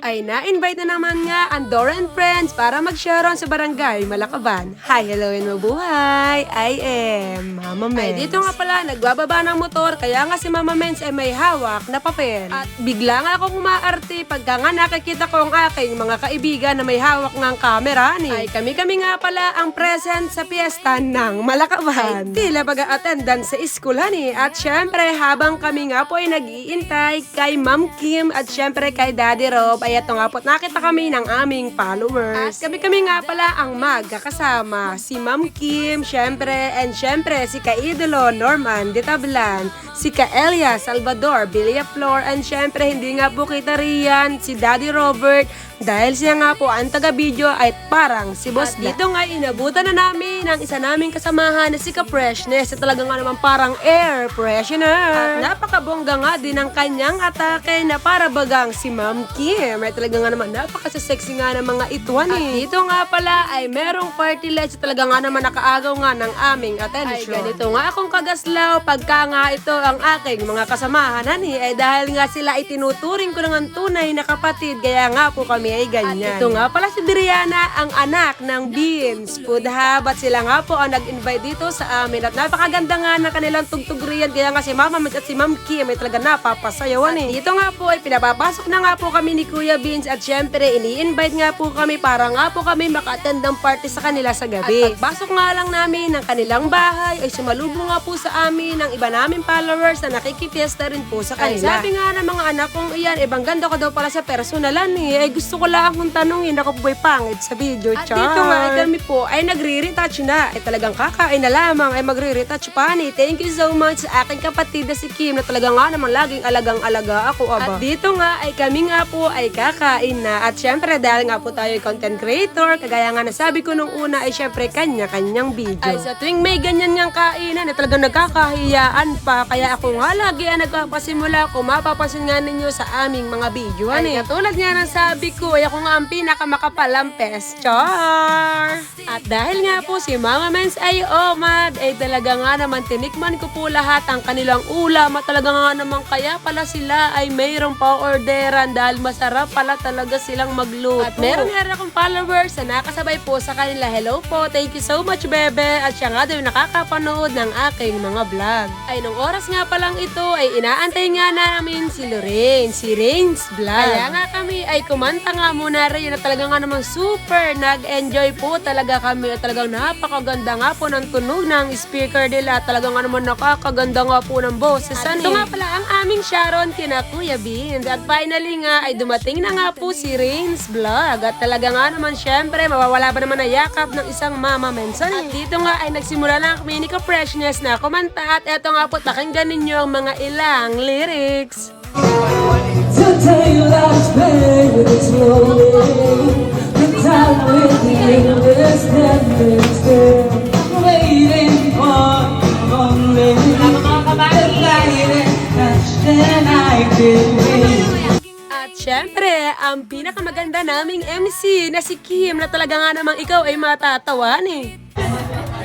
ay na-invite na naman nga ang Dora and Friends para mag-sharon sa barangay Malakaban. Hi, hello and mabuhay! I am Mama Mens. Ay, dito nga pala, nagbababa ng motor, kaya nga si Mama Mens ay may hawak na papel. At bigla nga akong umaarte pagka nga nakikita ko ang aking mga kaibigan na may hawak ng camera ni. Ay, kami-kami nga pala ang present sa piyesta ng Malakaban. Ay, tila pag-attendance sa eskwela ni. At syempre, habang kami nga po ay nag-iintay kay Ma'am Kim at syempre kay Daddy Rob, ay ito nga po, nakita kami ng aming followers. At kami nga pala ang magkakasama. Si Ma'am Kim, syempre, and syempre si Kaidolo Norman de Tablan, si Kaelia Salvador Villaflor, and syempre hindi nga po kita riyan si Daddy Robert dahil siya nga po ang taga-video ay parang si Boss Black. Dito nga inabutan na namin ang isa naming kasamahan na si Ka-Freshness na talaga nga naman parang air freshener. At napakabongga nga din ang kanyang atake na para bagang si Ma'am Kim. Ay talaga nga naman napaka-sexy nga ng mga ituan eh. At dito nga pala ay merong party lights talaga nga naman nakaagaw nga ng aming attention. Ay ganito nga akong kagaslaw pagka nga ito ang aking mga kasamahan ay dahil nga sila itinuturing ko ng tunay na kapatid kaya nga po kami ay ganyan. At ito nga pala si Diriana, ang anak ng Beans Food Hub, at sila nga po ang nag-invite dito sa amin at napakaganda nga ng kanilang tugtugriyan kaya nga si Mama Mens at si Ma'am Kim ay talaga napapasayawan eh. Dito nga po ay pinapapasok na nga po kami ni Kuya Beans at syempre ini-invite nga po kami para nga po kami maka-attend ng party sa kanila sa gabi. At pagpasok nga lang namin ng kanilang bahay ay sumalubong nga po sa amin ng iba naming followers na nakikipiesta rin po sa kanila. Ay, sabi nga ng mga anak kong iyan, ibang ganda ko daw pala sa personalan eh. Ay gusto ko lang akong tanungin, ako po ay pangit sa video. At dito nga ay kami po ay nagre-retouch na. Ay talagang kakain na lamang ay magre-retouch pa ni. Thank you so much sa aking kapatid na si Kim na talaga nga naman laging alagang-alaga ako aba. At dito nga ay kami nga po ay kakain na. At syempre dahil nga po tayo ay content creator, kagaya nga nasabi ko nung una ay syempre kanya-kanyang video. Ay sa tuwing may ganyan niyang kainan ay talagang nagkakahiyaan pa. Kaya ako nga lagi ang nagpapasimula kung mapapansin nga ninyo sa aming mga video. Ay katulad nga ng sabi ko, ay ako nga ang pinakamakapalang Char! At dahil nga po si Mama Mens ay omad, ay talaga nga naman tinikman ko po lahat ang kanilang ulam at talaga nga naman kaya pala sila ay mayroong pa-orderan dahil masarap pala talaga silang magluto. At meron nga rin akong followers na nakasabay po sa kanila. Hello po, thank you so much bebe. At siya nga daw nakakapanood ng aking mga vlog. Ay nung oras nga palang ito ay inaantay nga namin si Lorraine, si Rain's Vlog. Kaya nga kami ay kumanta nga muna rin na talaga nga naman super nag-enjoy po talaga kami at talagang napakaganda nga po ng tunog ng speaker nila. Talaga nga naman nakakaganda nga po ng boses. At ito nga pala ang aming Sharon kina Kuya Beans. At finally nga ay dumating na nga po si Rain's Vlog. At talaga nga naman syempre mawawala ba naman na yakap ng isang Mama Mens. At dito nga ay nagsimula na kami ni Ka-Freshness na kumanta. At eto nga po pakinggan ninyo ang mga ilang lyrics. Today life's pain with its lonely. The time with the endless endless day. Waiting for only the light that I can be. At syempre, ang pinakamaganda naming MC na si Kim na talaga nga namang ikaw ay matatawa ni.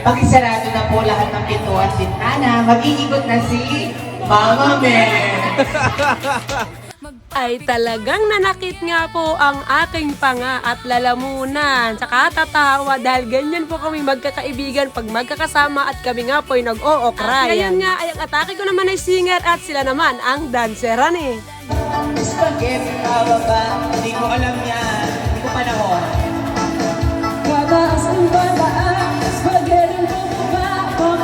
Pakisarado na po lahat ng pinto at bintana. Mag-iikot na si Mama Mens. Ay talagang nanakit nga po ang aking panga at lalamunan sa katatawa dahil ganyan po kami magkakaibigan pag magkakasama at kami nga po ay nag-o-okrayan. At ngayon nga ay ang atake ko naman ay singer at sila naman ang danceran eh. Spaghetti tawag ba? Hindi ko alam yan. Hindi ko panahon. Kabas ang babaan, spaghetti bumaba,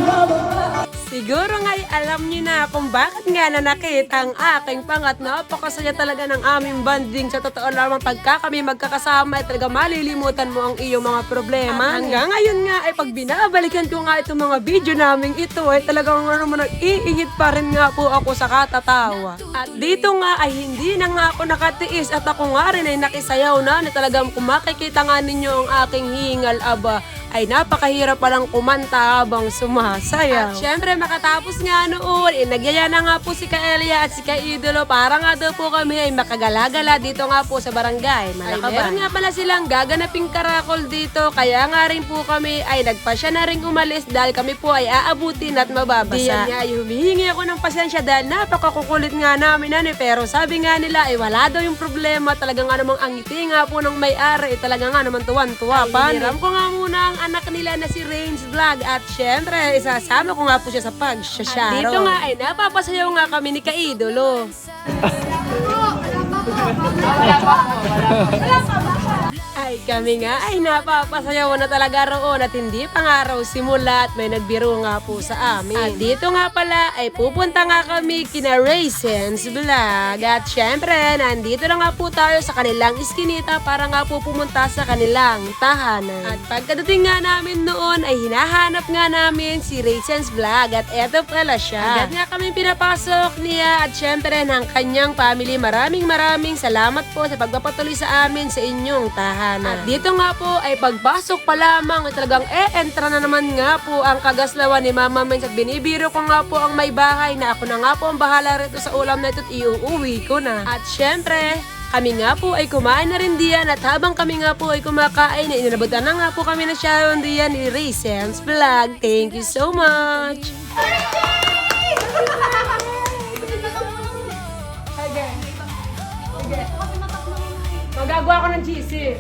bababa. Siguro nga'y alam niyo na kung bakit nga nanakit ang aking pangat. Napakasaya talaga ng aming banding. Sa totoo lamang pagka kami magkakasama ay talaga malilimutan mo ang iyong mga problema. At hanggang ngayon nga ay pag binabalikan ko nga itong mga video namin ito ay talagang naman nag-iingit pa rin nga po ako sa katatawa. At dito nga ay hindi na nga ako nakatiis at ako nga rin ay nakisayaw na talagang kung makikita nga ninyo ang aking hingal aba. ay napakahirap palang kumanta habang sumasayaw. At syempre makatapos nga noon, nagyaya na nga po si Kaelia at si Kaidolo para nga daw po kami ay makagala-gala dito nga po sa barangay Malakaban. Ay meron nga pala silang gaganaping karakol dito, kaya nga rin po kami ay nagpasya na rin umalis dahil kami po ay aabutin at mababasa. Diyan nga ay humihingi ako ng pasensya dahil napakakukulit nga namin pero sabi nga nila ay wala daw yung problema, talaga nga namang ang ngiti nga po ng may-ari, talaga nga naman tuwan-tuwa pa. Hiniram ko nga muna ang anak nila na si Rains Vlog at syempre isasama ko nga po siya sa pag-sharo. Dito nga ay napapasayaw nga kami ni Kaidolo. Ay kami nga ay napapasayaw na talaga roon at hindi pa nga raw simula at may nagbiro nga po sa amin. At dito nga pala ay pupunta nga kami kina Raisins Vlog at syempre nandito na nga po tayo sa kanilang iskinita para nga po pumunta sa kanilang tahanan. At pagkadating nga namin noon ay hinahanap nga namin si Raisins Vlog at eto pala siya. Agad nga kami pinapasok niya at syempre ng kanyang family. Maraming salamat po sa pagpapatuloy sa amin sa inyong tahanan. At dito nga po ay pagpasok pa lamang ay talagang entra na naman nga po ang kagaslawan ni Mama Mens at binibiro ko nga po ang may bahay na ako na nga po ang bahala rito sa ulam na ito at iuuwi ko na. At syempre, kami nga po ay kumain na rin diyan at habang kami nga po ay kumakain, ininabutan na nga po kami na Sharon diyan ni Raisins Vlog. Thank you so much! Magagawa ko ng cheesy.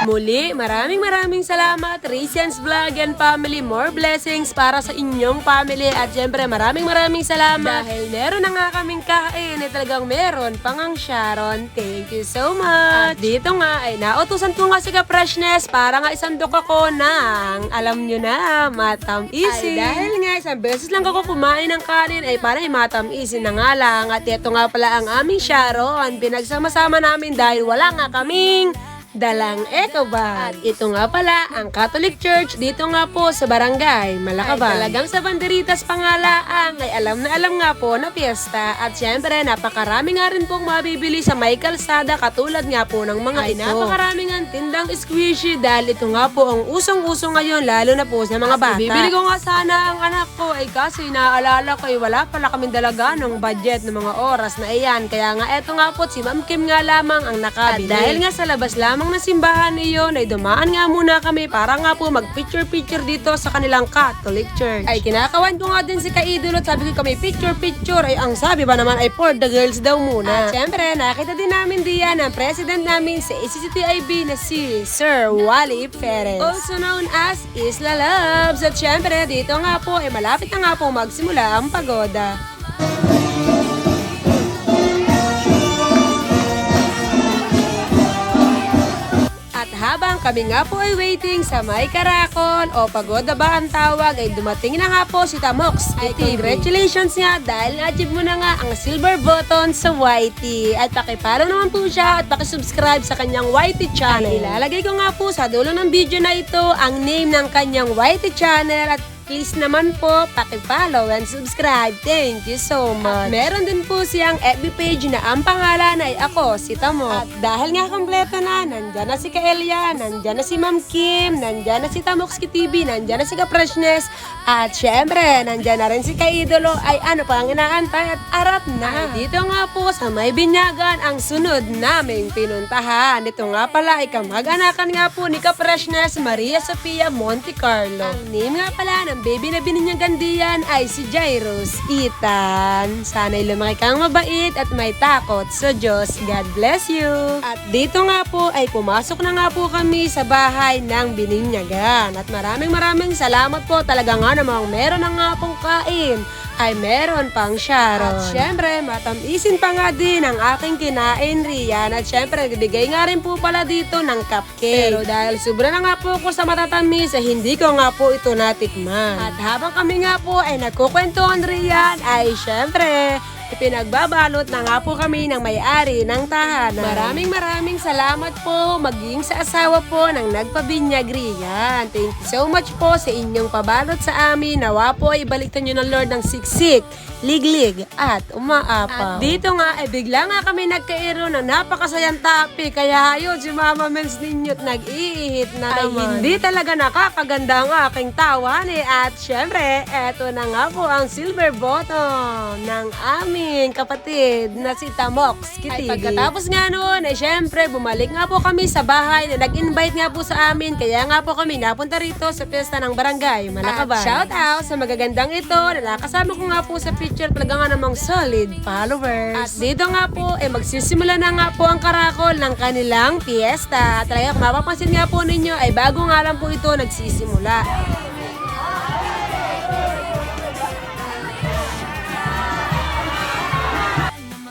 Muli, maraming salamat Raisins Vlog and family. More blessings para sa inyong family at syempre maraming salamat dahil meron na nga kaming kain at talagang meron pangang Sharon. Thank you so much. At dito nga ay nautusan ko nga si Ka-Freshness para nga isandok ako ng alam nyo na, matam-isi. Ay dahil nga isang beses lang ako kumain ng kanin ay para matam-isi na nga lang. At ito nga pala ang aming Sharon. Pinagsama-sama namin dahil wala nga kaming dalang eco bag. At ito nga pala ang Catholic Church dito nga po sa barangay Malakaban. Ay talagang sa banderitas pangalaang ay alam nga po na piyesta. At syempre napakarami nga rin pong mabibili sa may kalsada katulad nga po ng mga ito. Napakarami nga tindang squishy dahil ito nga po ang usong-uso ngayon lalo na po sa mga bata. Bibili ko nga sana ang anak ko ay kaso inaalala ko ay wala pala kaming dalaga ng budget ng mga oras na iyan. Kaya nga eto nga po si Ma'am Kim nga lamang ang nakabili. At dahil nga sa labas lamang na simbahan niyon ay dumaan nga muna kami para nga po mag-picture dito sa kanilang Catholic Church. Ay kinakawan ko nga din si Kaidolo at sabi ko kami picture ay ang sabi ba naman ay for the girls daw muna. At syempre nakita din namin diyan ang president namin sa ACCTIB na si Sir Wally Perez, also known as Isla Loves. At syempre dito nga po ay malapit na nga po magsimula ang pagoda. Habang kami nga po ay waiting sa may karakol o pagoda ba ang tawag ay dumating na nga po si Tamox. Ay congratulations nga dahil na-achieve mo na nga ang silver button sa YT. At pakipollow naman po siya at pakisubscribe sa kanyang YT channel. Ay ilalagay ko nga po sa dulo ng video na ito ang name ng kanyang YT channel at please naman po, paki-follow and subscribe. Thank you so much. At meron din po siyang FB page na ang pangalan ay ako, si Tamo. At dahil nga kompleto na, nandyan na si Kaelia, nandyan na si Ma'am Kim, nandyan na si Tamoxki TV, nandyan na si Ka-Freshness, at syempre, nandyan na rin si Kaidolo, ay ano pa ang inaantay at arap na. Ay, dito nga po sa May Binyagan ang sunod naming pinuntahan. Dito nga pala ay kamag-anakan nga po ni Ka-Freshness, Maria Sofia Monte Carlo. Ang name nga pala ng baby na bininyagan diyan ay si Jairus Ethan. Sana'y lumaki kang mabait at may takot sa Diyos. God bless you. At dito nga po ay pumasok na nga po kami sa bahay ng bininyagan. At maraming salamat po. Talaga nga namang meron na nga pong kain ay meron pang Sharon. At syempre, matamisin pa nga din ang aking kinain riyan. At syempre, bigay nga rin po pala dito ng cupcake. Pero dahil sobra na nga po ako sa matatamis, hindi ko nga po ito natikman. At habang kami nga po ay nagkukwentuhan riyan, ay syempre, Ipinagbabalot na nga po kami ng may-ari ng tahanan. Maraming salamat po maging sa asawa po ng nagpabinyag riyan. Thank you so much po sa inyong pabalot sa amin. Nawa po ay balikan nyo ng Lord ng siksik, liglig at umaapaw. At dito nga ay bigla nga kami nagkairo ng napakasayang topic. Kaya ayun si Mama Mens ninyo't nag-iihit na naman. Hindi talaga nakakaganda ang aking tawan eh. At syempre, eto na nga po ang silver button ng aming kapatid na si Tamox Kitty. Ay pagkatapos nga noon, ay syempre, bumalik nga po kami sa bahay na nag-invite nga po sa amin. Kaya nga po kami napunta rito sa piyesta ng barangay Malakaban. Shout out sa magagandang ito na nakasama ko nga po sa picture, talaga nga namang solid followers. At dito nga po, magsisimula na nga po ang karakol ng kanilang piyesta. Talaga kung mapapansin nga po ninyo, ay bago nga lang po ito nagsisimula.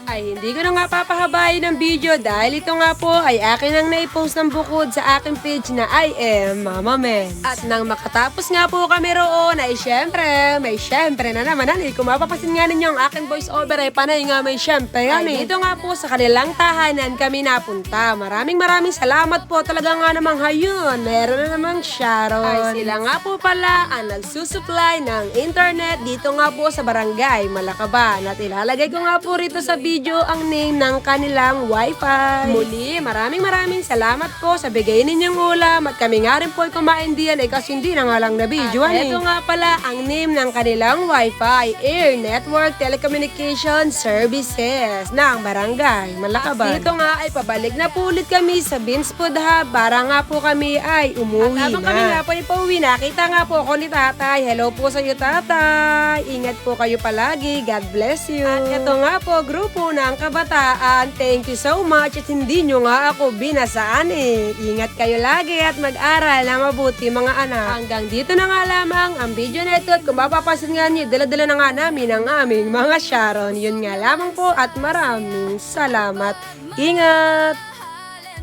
Ay hindi ko na nga papahabayin ng video dahil ito nga po ay akin ang naipost ng bukod sa aking page na I am Mama Mens. At nang makatapos nga po kami roon ay syempre, may syempre na naman. Kung mapapasin nga ninyo ang aking voice over ay panay nga may syempre yan eh. Dito nga po sa kanilang tahanan kami napunta. Maraming salamat po talaga nga namang hayun. Meron na namang Sharon. Ay sila nga po pala ang nagsusupply ng internet dito nga po sa barangay Malakaban. At ilalagay ko nga po rito sa video ang name ng kanilang wifi. Muli, maraming salamat po sa bigay ninyong ulam at kami nga rin po ay kumain diyan kasi hindi na nga lang na video. Ito nga pala ang name ng kanilang wifi, Air Network Telecommunication Services ng Barangay Malakaban. Dito nga ay pabalik na po ulit kami sa Beans Food Hub para nga po kami ay umuwi na. Habang kami nga po ay pauwi, nakita nga po ako ni tatay. Hello po sa iyo tatay. Ingat po kayo palagi. God bless you. At ito nga po, grupo ng kabataan. Thank you so much at hindi nyo nga ako binasaan eh. Ingat kayo lagi at mag-aral na mabuti mga anak. Hanggang dito na nga lamang ang video na ito at kung mapapasin nga nyo, dala-dala na nga namin ang aming mga Sharon. Yun nga lamang po at maraming salamat. Ingat!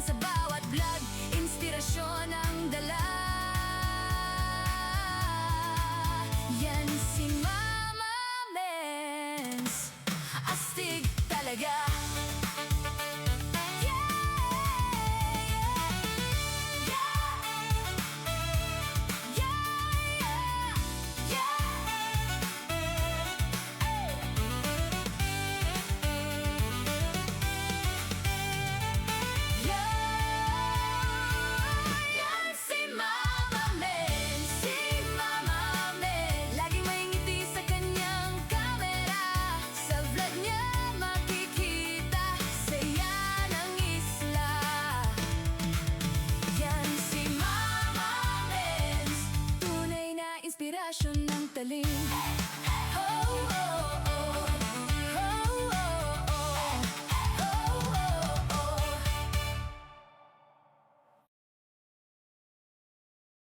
Sa bawat vlog, inspirasyon ang dala. Yan si Mama Mens. Astig talaga. Yan si Mama Mens, si Mama Mens. Laging may ngiti sa kanyang camera. Sa vlog niya makikita saya ng isla. Yan si Mama Mens, tunay na inspirasyon ng talim. Oh, oh.